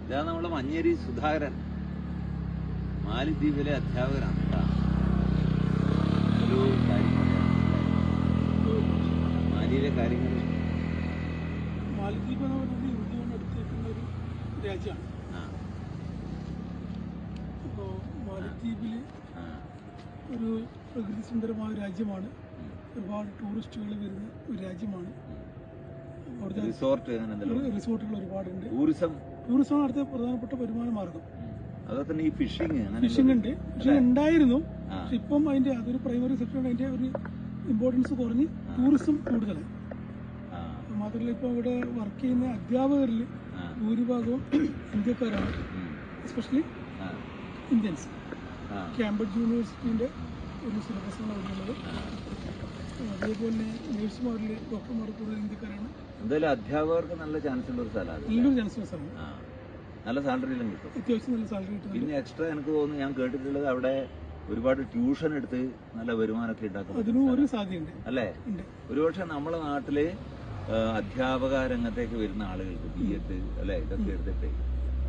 ഇതാ നമ്മളെ മഞ്ഞേരി സുധാകരൻ, മാലിദ്വീപിലെ അധ്യാപകനാണ് കേട്ടോ. ഒരു കാര്യം പറയാം, മാലിയിലെ കാര്യങ്ങൾ. മാലദ്വീപ് എന്ന് പറയുന്നത് ഇന്ത്യയോട് അടുത്തേക്കുന്ന ഒരു രാജ്യമാണ്. അപ്പോൾ മാലദ്വീപിൽ ഒരു പ്രകൃതി സുന്ദരമായ രാജ്യമാണ്. ഒരുപാട് ടൂറിസ്റ്റുകൾ വരുന്ന ഒരു രാജ്യമാണ്. അവിടുത്തെ റിസോർട്ടുകൾ ഒരുപാടുണ്ട്. ടൂറിസം അടുത്ത പ്രധാനപ്പെട്ട വരുമാന മാർഗം അതൊക്കെ ഈ ഫിഷിംഗ് ഉണ്ട്. ഫിഷിംഗ് ഉണ്ടായിരുന്നു, പക്ഷെ ഇപ്പം അതിന്റെ അതൊരു പ്രൈമറി സെക്ടറാണ്. അതിന്റെ ഒരു ഇമ്പോർട്ടൻസ് കുറഞ്ഞ് ടൂറിസം കൂടുതലായി. മാത്രമല്ല ഇപ്പൊ ഇവിടെ വർക്ക് ചെയ്യുന്ന അധ്യാപകരിൽ ഭൂരിഭാഗവും ഇന്ത്യക്കാരാണ്, എസ്പെഷ്യലി ഇന്ത്യൻസ്. കാംബ്രിഡ്ജ് യൂണിവേഴ്സിറ്റിന്റെ ഒരു സിലബസാണ് അവിടെയുള്ളത്. അതേപോലെ നേഴ്സുമാരിൽ ഡോക്ടർമാർ കൂടുതൽ ഇന്ത്യക്കാരാണ്. എന്തായാലും അധ്യാപകർക്ക് നല്ല ചാൻസ് ഉള്ള ഒരു സ്ഥലമാണ്, നല്ലൊരു ചാൻസ് ഉള്ള സ്ഥലമാണ്. നല്ല സാലറിയിലും കിട്ടും, അത്യാവശ്യം നല്ല സാലറി കിട്ടും. പിന്നെ എക്സ്ട്രാ എനിക്ക് തോന്നുന്നു, ഞാൻ കേട്ടിട്ടുള്ളത് അവിടെ ഒരുപാട് ട്യൂഷൻ എടുത്ത് നല്ല വരുമാനമൊക്കെ ഉണ്ടാക്കും. അതിനും ഒരു സാധ്യതയുണ്ട് അല്ലേ? ഒരുപക്ഷെ നമ്മളെ നാട്ടില് അധ്യാപക രംഗത്തേക്ക് വരുന്ന ആളുകൾക്ക് BEd അല്ലെ ഇതൊക്കെ എടുത്തിട്ട്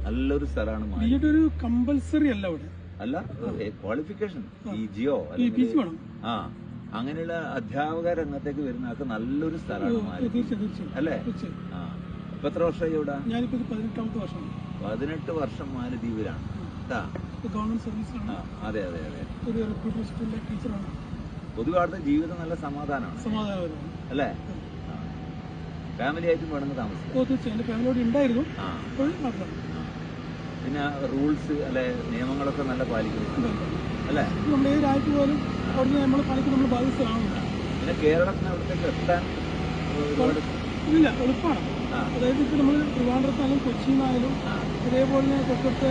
നല്ലൊരു സ്ഥലമാണ്. BEd ഒരു കമ്പൽസറി അല്ല അവിടെ, അല്ല ക്വാളിഫിക്കേഷൻ PGയോ അങ്ങനെയുള്ള അധ്യാപക രംഗത്തേക്ക് വരുന്ന ആൾക്ക് നല്ലൊരു സ്ഥലമാണ് അല്ലേ? ഇപ്പൊ എത്ര വർഷമായി ഇവിടെ? ഞാനിപ്പോ 18ാമത്തെ വർഷം. 18 വർഷം മാലദ്വീപിലാണ്. ഗവൺമെന്റ് സർവീസിലാണ്. അതെ അതെ അതെ. ഒരു റിക്രൂട്ട്മെന്റ് സ്കൂളിലെ ടീച്ചറാണ്. പൊതുവെ അവിടുത്തെ ജീവിതം നല്ല സമാധാനമാണ് അല്ലേ? ഫാമിലി ആയിട്ടും വേണമെങ്കിൽ താമസിക്കാം. തീർച്ചയായും എന്റെ ഫാമിലിയോട് ഉണ്ടായിരുന്നു. പിന്നെ റൂൾസ് അല്ലെ നിയമങ്ങളൊക്കെ നല്ല പാലിക്കുന്നു അല്ലേ? നമ്മുടെ ഏത് രാജ്യത്ത് പോലും അവിടുന്ന് നമ്മൾ പാലിക്കുന്ന നമ്മൾ ബാധ്യസ്ഥരാണ്. പിന്നെ കേരളത്തിന് അവിടത്തേക്ക് എത്താൻ ഇല്ല, എളുപ്പമാണ്. അതായത് ഇപ്പൊ നമ്മൾ ട്രിവാൻഡ്രത്തായാലും കൊച്ചിയിലായാലും അതേപോലെ തൊട്ടടുത്ത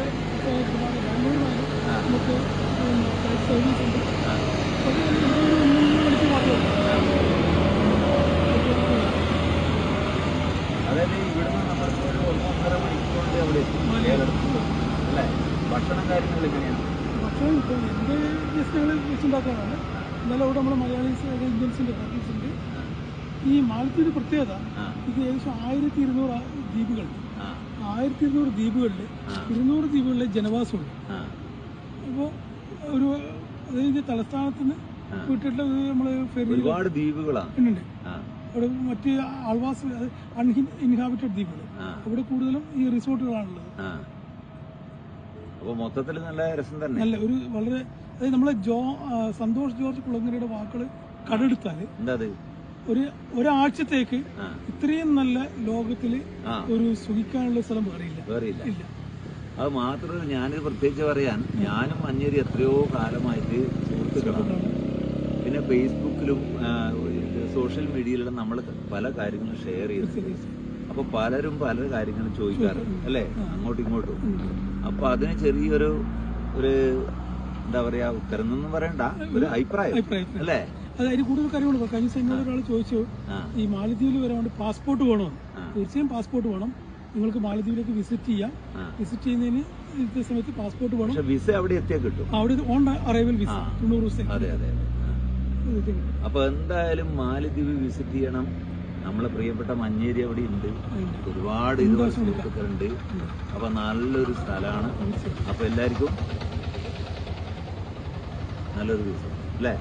ബാംഗ്ലൂരിലായാലും നമുക്ക് ഫ്ലൈറ്റ് സർവീസ് ഉണ്ട്. മണിക്കൂർ മാത്രമേ. അതായത് ഇവിടുന്ന് നമ്മൾക്ക് ഒരു 1.5 മണിക്കൂറിന്റെ അവിടെ അല്ലേ? ഭക്ഷണം കാര്യങ്ങൾ എങ്ങനെയാണ്? ഭക്ഷണം ഇപ്പോൾ എൻ്റെ ഗസ്റ്റുകൾ വെച്ചുണ്ടാക്കാനാണ്. എന്നാലും അവിടെ നമ്മുടെ മലയാളീസ് ഇന്ത്യൻസിൻ്റെ കർട്ടീസ് ഉണ്ട്. ഈ മാലദ്വീപ് പ്രത്യേകത, ഇത് ഏകദേശം 1200 ദ്വീപുകളുണ്ട്. 1200 ദ്വീപുകളിൽ 200 ദ്വീപുകളിലെ ജനവാസമുണ്ട്. അപ്പോൾ ഒരു അതായത് തലസ്ഥാനത്തിന് വിട്ടിട്ടുള്ള നമ്മൾ ഒരുപാട് ദ്വീപുകളാണ് ഉണ്ട്. അവിടെ മറ്റ് ആൾവാസ് അൺഇൻഹാബിറ്റഡ് ദ്വീപുകൾ, അവിടെ കൂടുതലും ഈ റിസോർട്ടുകളാണുള്ളത്. അപ്പോൾ മൊത്തത്തിൽ നല്ല രസം തന്നെ. നല്ല ഒരു വളരെ അതായത് നമ്മളെ സന്തോഷ് ജോർജ് കുളങ്ങരയുടെ വാക്കുകൾ കടെടുത്താല് ഒരാഴ്ചത്തേക്ക് ഇത്രയും നല്ല ലോകത്തില് ഒരു സുഖിക്കാനുള്ള സ്ഥലം വേറെയില്ല. അത് മാത്രമല്ല, ഞാനിത് പ്രത്യേകിച്ച് പറയാൻ, ഞാനും മഞ്ഞേരി എത്രയോ കാലമായിട്ട് സുഹൃത്തുക്കളാണ്. പിന്നെ ഫേസ്ബുക്കിലും സോഷ്യൽ മീഡിയയിലും നമ്മൾ പല കാര്യങ്ങളും ഷെയർ ചെയ്യുന്നുണ്ട്. അപ്പൊ പലരും പല കാര്യങ്ങളും ചോദിക്കാറുണ്ട് അല്ലേ, അങ്ങോട്ടും ഇങ്ങോട്ടും. അപ്പൊ അതിന് ചെറിയൊരു എന്താ പറയാ, ഉത്തരം എന്നൊന്നും പറയണ്ട, ഒരു അഭിപ്രായം അല്ലേ? അതായത് കൂടുതൽ കാര്യങ്ങൾ കഴിഞ്ഞ സമയത്ത് ഒരാൾ ചോദിച്ചു, ഈ മാലദ്വീപിൽ വരാൻ വേണ്ടി പാസ്പോർട്ട് വേണമെന്ന്. തീർച്ചയായും പാസ്പോർട്ട് വേണം. നിങ്ങൾക്ക് മാലദ്വീപിലേക്ക് വിസിറ്റ് ചെയ്യാം. വിസിറ്റ് ചെയ്യുന്നതിന് ഇന്നത്തെ സമയത്ത് പാസ്പോർട്ട് വേണം. വിസ അവിടെ എത്തിയാൽ കിട്ടും. അവിടെ ഓൺ അറൈവൽ വിസ 90 ദിവസം. അതെ അതെ. അപ്പൊ എന്തായാലും മാലദ്വീപ് വിസിറ്റ് ചെയ്യണം. നമ്മളെ പ്രിയപ്പെട്ട മഞ്ഞേരി അവിടെ ഉണ്ട്, ഒരുപാട് ഇതുപോലെ സുഹൃത്തുക്കളുണ്ട്. അപ്പൊ നല്ലൊരു സ്ഥലമാണ്. അപ്പൊ എല്ലാവർക്കും നല്ലൊരു ദിവസം അല്ലേ?